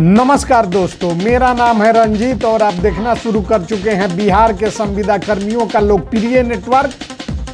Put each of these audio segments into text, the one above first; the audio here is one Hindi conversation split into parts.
नमस्कार दोस्तों, मेरा नाम है रंजीत और आप देखना शुरू कर चुके हैं बिहार के संविदा कर्मियों का लोकप्रिय नेटवर्क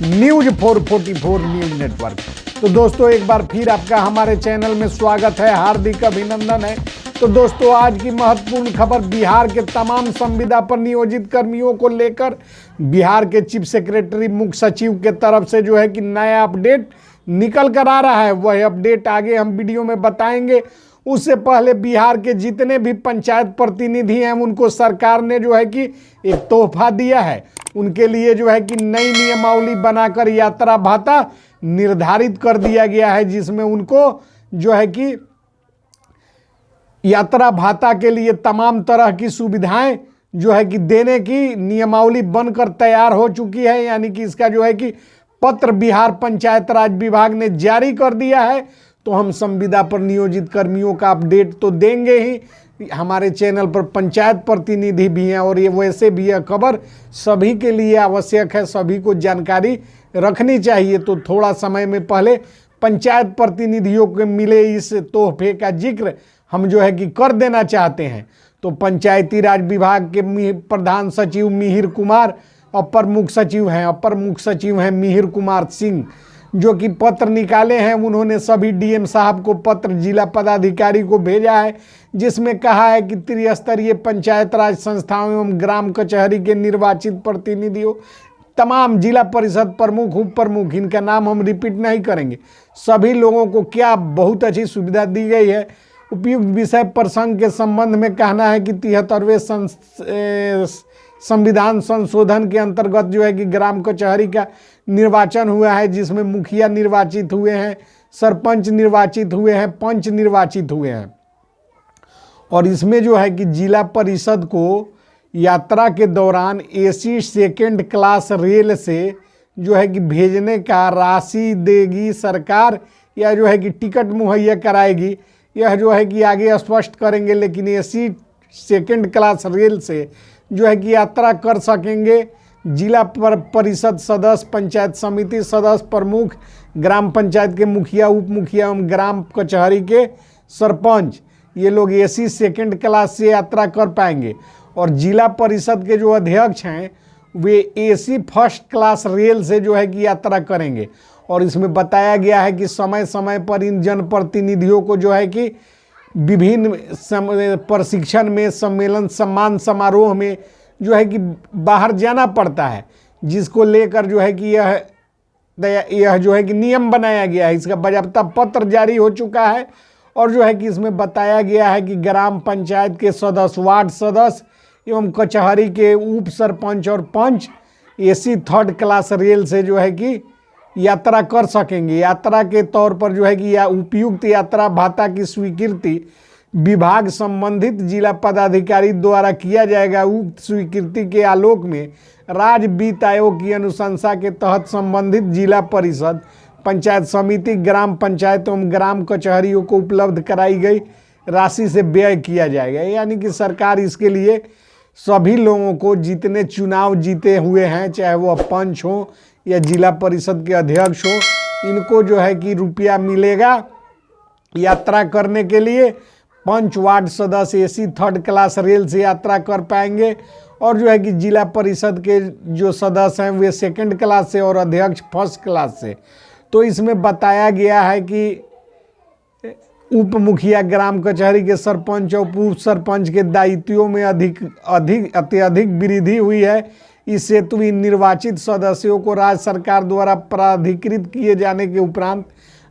न्यूज 444 न्यूज नेटवर्क। तो दोस्तों, एक बार फिर आपका हमारे चैनल में स्वागत है, हार्दिक अभिनंदन है। तो दोस्तों, आज की महत्वपूर्ण खबर बिहार के तमाम संविदा पर नियोजित कर्मियों को लेकर बिहार के चीफ सेक्रेटरी मुख्य सचिव के तरफ से जो है कि नया अपडेट निकल कर आ रहा है। वह अपडेट आगे हम वीडियो में बताएंगे। उससे पहले बिहार के जितने भी पंचायत प्रतिनिधि हैं उनको सरकार ने जो है कि एक तोहफा दिया है। उनके लिए जो है कि नई नियमावली बनाकर यात्रा भत्ता निर्धारित कर दिया गया है, जिसमें उनको जो है कि यात्रा भत्ता के लिए तमाम तरह की सुविधाएं जो है कि देने की नियमावली बनकर तैयार हो चुकी है। यानी कि इसका जो है कि पत्र बिहार पंचायत राज विभाग ने जारी कर दिया है। तो हम संविदा पर नियोजित कर्मियों का अपडेट तो देंगे ही। हमारे चैनल पर पंचायत प्रतिनिधि भी हैं और ये वैसे भी यह खबर सभी के लिए आवश्यक है, सभी को जानकारी रखनी चाहिए। तो थोड़ा समय में पहले पंचायत प्रतिनिधियों को मिले इस तोहफे का जिक्र हम जो है कि कर देना चाहते हैं। तो पंचायती राज विभाग के प्रधान सचिव मिहिर कुमार अपर मुख्य सचिव हैं मिहिर कुमार सिंह, जो कि पत्र निकाले हैं। उन्होंने सभी डीएम साहब को पत्र जिला पदाधिकारी को भेजा है, जिसमें कहा है कि त्रिस्तरीय पंचायत राज संस्थाओं एवं ग्राम कचहरी के निर्वाचित प्रतिनिधियों, तमाम जिला परिषद प्रमुख, उप प्रमुख, इनका नाम हम रिपीट नहीं करेंगे, सभी लोगों को क्या बहुत अच्छी सुविधा दी गई है। उपयुक्त विषय प्रसंग के संबंध में कहना है कि 73वें संविधान संशोधन के अंतर्गत जो है कि ग्राम कचहरी का निर्वाचन हुआ है, जिसमें मुखिया निर्वाचित हुए हैं, सरपंच निर्वाचित हुए हैं, पंच निर्वाचित हुए हैं। और इसमें जो है कि जिला परिषद को यात्रा के दौरान एसी सेकेंड क्लास रेल से जो है कि भेजने का राशि देगी सरकार, या जो है कि टिकट मुहैया कराएगी, यह जो है कि आगे स्पष्ट करेंगे। लेकिन एसी सेकेंड क्लास रेल से जो है कि यात्रा कर सकेंगे जिला परिषद सदस्य, पंचायत समिति सदस्य, प्रमुख, ग्राम पंचायत के मुखिया, उप मुखिया एवं ग्राम कचहरी के सरपंच। ये लोग एसी सेकेंड क्लास से यात्रा कर पाएंगे। और जिला परिषद के जो अध्यक्ष हैं वे एसी फर्स्ट क्लास रेल से जो है कि यात्रा करेंगे। और इसमें बताया गया है कि समय समय पर इन जनप्रतिनिधियों को जो है कि विभिन्न प्रशिक्षण में, सम्मेलन, सम्मान समारोह में जो है कि बाहर जाना पड़ता है, जिसको लेकर जो है कि यह जो है कि नियम बनाया गया है। इसका बाकायदा पत्र जारी हो चुका है। और जो है कि इसमें बताया गया है कि ग्राम पंचायत के सदस्य, वार्ड सदस्य एवं कचहरी के उप सरपंच और पंच एसी थर्ड क्लास रेल से जो है कि यात्रा कर सकेंगे। यात्रा के तौर पर जो है कि उपयुक्त यात्रा भत्ता की स्वीकृति विभाग संबंधित जिला पदाधिकारी द्वारा किया जाएगा। उक्त स्वीकृति के आलोक में राज्य वित्त आयोग की अनुशंसा के तहत संबंधित जिला परिषद, पंचायत समिति, ग्राम पंचायत एवं ग्राम कचहरियों को उपलब्ध कराई गई राशि से व्यय किया जाएगा। यानी कि सरकार इसके लिए सभी लोगों को, जितने चुनाव जीते हुए हैं, चाहे वो पंच हो या जिला परिषद के अध्यक्ष हो, इनको जो है कि रुपया मिलेगा यात्रा करने के लिए। पंच, वार्ड सदस्य एसी थर्ड क्लास रेल से यात्रा कर पाएंगे। और जो है कि जिला परिषद के जो सदस्य हैं वे सेकंड क्लास से और अध्यक्ष फर्स्ट क्लास से। तो इसमें बताया गया है कि उप मुखिया, ग्राम कचहरी के सरपंच और उप सरपंच के दायित्वों में अत्यधिक वृद्धि हुई है। इस हेतु इन निर्वाचित सदस्यों को राज्य सरकार द्वारा प्राधिकृत किए जाने के उपरांत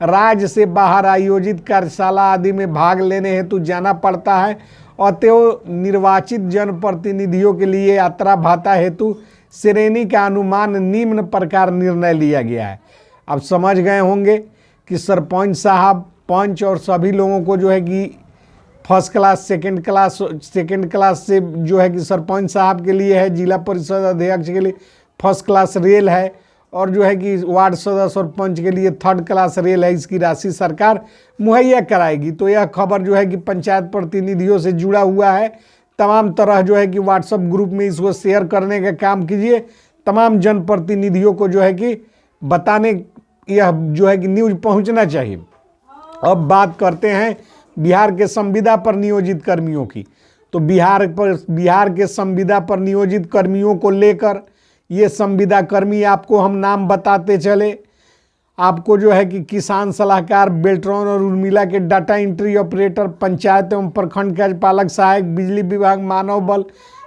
राज्य से बाहर आयोजित कार्यशाला आदि में भाग लेने हेतु जाना पड़ता है। अतएव निर्वाचित जनप्रतिनिधियों के लिए यात्रा भत्ता हेतु श्रेणी का अनुमान निम्न प्रकार निर्णय लिया गया है। अब समझ गए होंगे कि सरपंच साहब, पंच और सभी लोगों को जो है कि फर्स्ट क्लास, सेकंड क्लास से जो है कि सरपंच साहब के लिए है, जिला परिषद अध्यक्ष के लिए फर्स्ट क्लास रेल है, और जो है कि वार्ड सदस्य और पंच के लिए थर्ड क्लास रेल है। इसकी राशि सरकार मुहैया कराएगी। तो यह खबर जो है कि पंचायत प्रतिनिधियों से जुड़ा हुआ है। तमाम तरह जो है कि व्हाट्सएप ग्रुप में इसको शेयर करने का काम कीजिए। तमाम जनप्रतिनिधियों को जो है कि बताने, यह जो है कि न्यूज़ पहुंचना चाहिए। अब बात करते हैं बिहार के संविदा पर नियोजित कर्मियों की। तो बिहार के संविदा पर नियोजित कर्मियों को लेकर ये संविदा कर्मी, आपको हम नाम बताते चले, आपको जो है कि किसान सलाहकार, बेल्ट्रॉन और उर्मिला के डाटा एंट्री ऑपरेटर, पंचायत एवं प्रखंड कार्यपालक सहायक, बिजली विभाग मानव बल,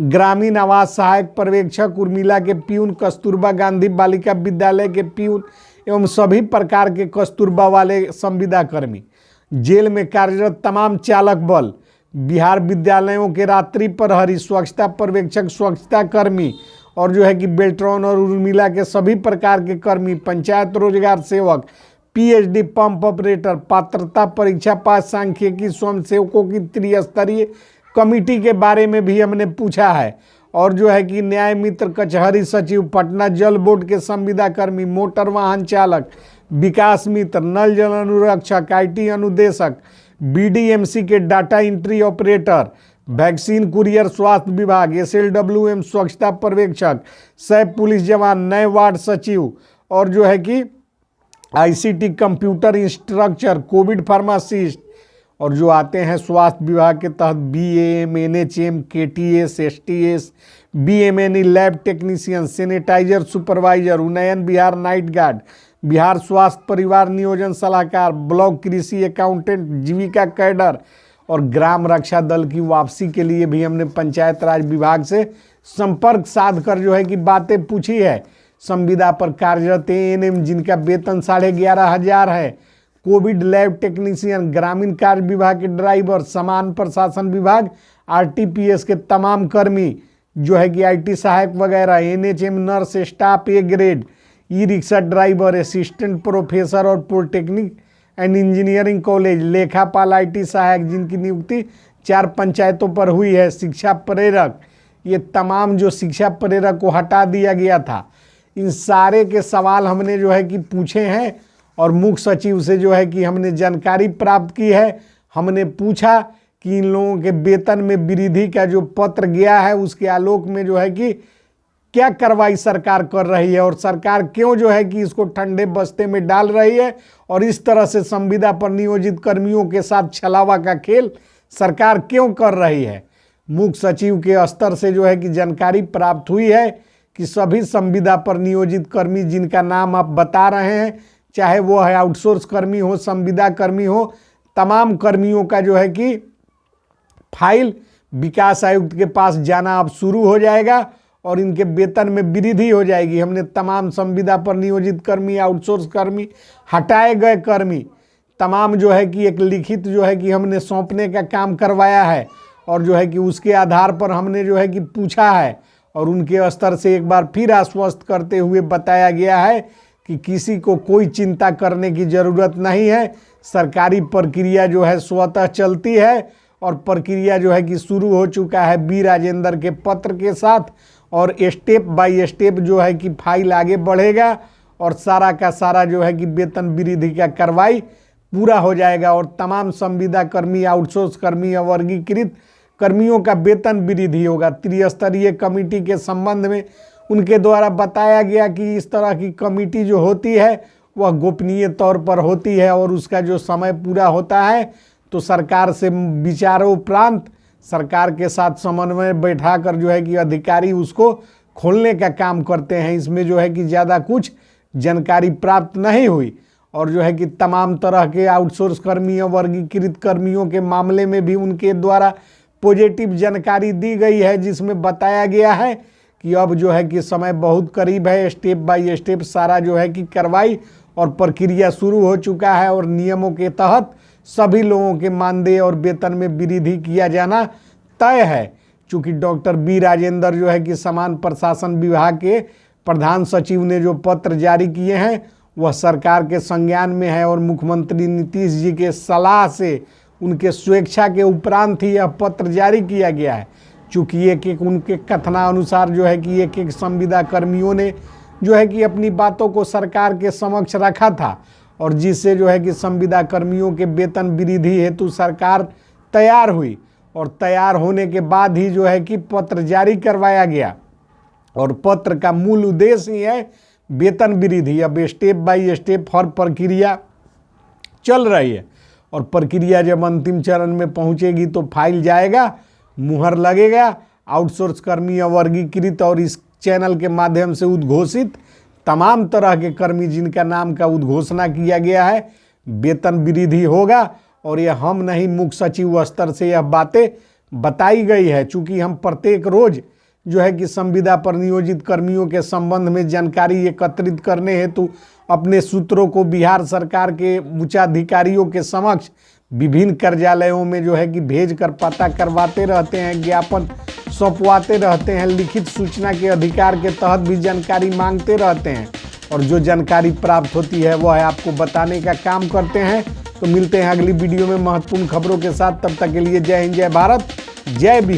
ग्रामीण आवास सहायक पर्यवेक्षक, उर्मिला के प्यून, कस्तूरबा गांधी बालिका विद्यालय के प्यून एवं सभी प्रकार के कस्तूरबा वाले संविदा कर्मी, जेल में कार्यरत तमाम चालक बल, बिहार विद्यालयों के रात्रि प्रहरी, स्वच्छता पर्यवेक्षक, स्वच्छता कर्मी और जो है कि बेल्ट्रॉन और उर्मिला के सभी प्रकार के कर्मी, पंचायत रोजगार सेवक, पीएचडी पंप ऑपरेटर, पात्रता परीक्षा पास सांख्यिकी स्वयंसेवकों की त्रिस्तरीय कमेटी के बारे में भी हमने पूछा है। और जो है कि न्याय मित्र, कचहरी सचिव, पटना जल बोर्ड के संविदा कर्मी, मोटर वाहन चालक, विकास मित्र, नल जल अनुरक्षक, आईटी अनुदेशक, बीडीएमसी के data entry operator, vaccine courier, स्वास्थ्य विभाग, एसएलडब्ल्यूएम स्वच्छता पर्यवेक्षक, सैप पुलिस जवान, नए वार्ड सचिव और जो है कि ICT computer instructor, covid pharmacist और जो आते हैं स्वास्थ्य विभाग के तहत BAM, NHM, KTS, STS, BMNE lab technician, sanitiser supervisor, Unnayan Bihar night guard, Bihar स्वास्थ्य परिवार नियोजन सलाहकार, ब्लॉक कृषि अकाउंटेंट, जीविका कैडर और ग्राम रक्षा दल की वापसी के लिए भी हमने पंचायत राज विभाग से संपर्क साध कर जो है कि बातें पूछी है। संविदा पर कार्यरत एएनएम जिनका वेतन 11,500 है, कोविड लैब टेक्नीशियन, ग्रामीण कार्य विभाग के ड्राइवर, समान प्रशासन विभाग आरटीपीएस के तमाम कर्मी जो है कि आईटी सहायक वगैरह, NHM nurse staff A grade, e rickshaw driver, assistant professor और पॉलिटेक्निक एंड इंजीनियरिंग कॉलेज, लेखापाल, आईटी सहायक जिनकी नियुक्ति 4 पंचायतों पर हुई है, शिक्षा प्रेरक, ये तमाम जो शिक्षा प्रेरक को हटा दिया गया था। इन सारे के सवाल हमने जो है कि पूछे हैं और मुख्य सचिव से जो है कि हमने जानकारी प्राप्त की है। हमने पूछा कि इन लोगों के वेतन में वृद्धि का जो पत्र गया है उसके आलोक में जो है कि क्या कार्रवाई सरकार कर रही है और सरकार क्यों जो है कि इसको ठंडे बस्ते में डाल रही है और इस तरह से संविदा पर नियोजित कर्मियों के साथ छलावा का खेल सरकार क्यों कर रही है। मुख्य सचिव के स्तर से जो है कि जानकारी प्राप्त हुई है कि सभी संविदा पर नियोजित कर्मी जिनका नाम आप बता रहे हैं, चाहे वो है आउटसोर्स कर्मी हो, संविदा कर्मी हो, तमाम कर्मियों का जो है कि फाइल विकास आयुक्त के पास जाना अब शुरू हो जाएगा और इनके वेतन में वृद्धि हो जाएगी। हमने तमाम संविदा पर नियोजित कर्मी, आउटसोर्स कर्मी, हटाए गए कर्मी तमाम जो है कि एक लिखित जो है कि हमने सौंपने का काम करवाया है और जो है कि उसके आधार पर हमने जो है कि पूछा है और उनके स्तर से एक बार फिर आश्वस्त करते हुए बताया गया है कि किसी को कोई चिंता करने की ज़रूरत नहीं है। सरकारी प्रक्रिया जो है स्वतः चलती है और प्रक्रिया जो है कि शुरू हो चुका है बी राजेंद्र के पत्र के साथ और स्टेप बाय स्टेप जो है कि फाइल आगे बढ़ेगा और सारा का सारा जो है कि वेतन वृद्धि का कार्रवाई पूरा हो जाएगा और तमाम संविदा कर्मी, आउटसोर्स कर्मी और वर्गीकृत कर्मियों का वेतन वृद्धि होगा। त्रिस्तरीय कमेटी के संबंध में उनके द्वारा बताया गया कि इस तरह की कमेटी जो होती है वह गोपनीय तौर पर होती है और उसका जो समय पूरा होता है तो सरकार से विचारों उपरांत सरकार के साथ समन्वय बैठाकर जो है कि अधिकारी उसको खोलने का काम करते हैं। इसमें जो है कि ज़्यादा कुछ जानकारी प्राप्त नहीं हुई और जो है कि तमाम तरह के आउटसोर्स कर्मी और वर्गीकृत कर्मियों के मामले में भी उनके द्वारा पॉजिटिव जानकारी दी गई है, जिसमें बताया गया है कि अब जो है कि समय बहुत करीब है, स्टेप बाय स्टेप सारा जो है कि कार्रवाई और प्रक्रिया शुरू हो चुका है और नियमों के तहत सभी लोगों के मानदेय और वेतन में वृद्धि किया जाना तय है। चूँकि डॉक्टर बी राजेंद्र जो है कि समान प्रशासन विभाग के प्रधान सचिव ने जो पत्र जारी किए हैं वह सरकार के संज्ञान में है और मुख्यमंत्री नीतीश जी के सलाह से उनके स्वेच्छा के उपरांत ही यह पत्र जारी किया गया है। चूँकि एक एक उनके कथनानुसार जो है कि एक एक संविदा कर्मियों ने जो है कि अपनी बातों को सरकार के समक्ष रखा था और जिससे जो है कि संविदा कर्मियों के वेतन वृद्धि हेतु सरकार तैयार हुई और तैयार होने के बाद ही जो है कि पत्र जारी करवाया गया और पत्र का मूल उद्देश्य ही है वेतन वृद्धि। अब स्टेप बाय स्टेप हर प्रक्रिया चल रही है और प्रक्रिया जब अंतिम चरण में पहुंचेगी तो फाइल जाएगा, मुहर लगेगा। आउटसोर्स कर्मी वर्गीकृत और इस चैनल के माध्यम से उद्घोषित तमाम तरह के कर्मी जिनका नाम का उद्घोषणा किया गया है, वेतन वृद्धि होगा। और यह हम नहीं, मुख्य सचिव स्तर से यह बातें बताई गई है। चूंकि हम प्रत्येक रोज जो है कि संविदा पर नियोजित कर्मियों के संबंध में जानकारी एकत्रित करने हेतु अपने सूत्रों को बिहार सरकार के उच्चाधिकारियों के समक्ष विभिन्न कार्यालयों में जो है कि भेज कर पता करवाते रहते हैं, ज्ञापन सौंपवाते रहते हैं, लिखित सूचना के अधिकार के तहत भी जानकारी मांगते रहते हैं और जो जानकारी प्राप्त होती है वह आपको बताने का काम करते हैं। तो मिलते हैं अगली वीडियो में महत्वपूर्ण खबरों के साथ। तब तक के लिए जय हिंद, जय भारत, जय बिहार।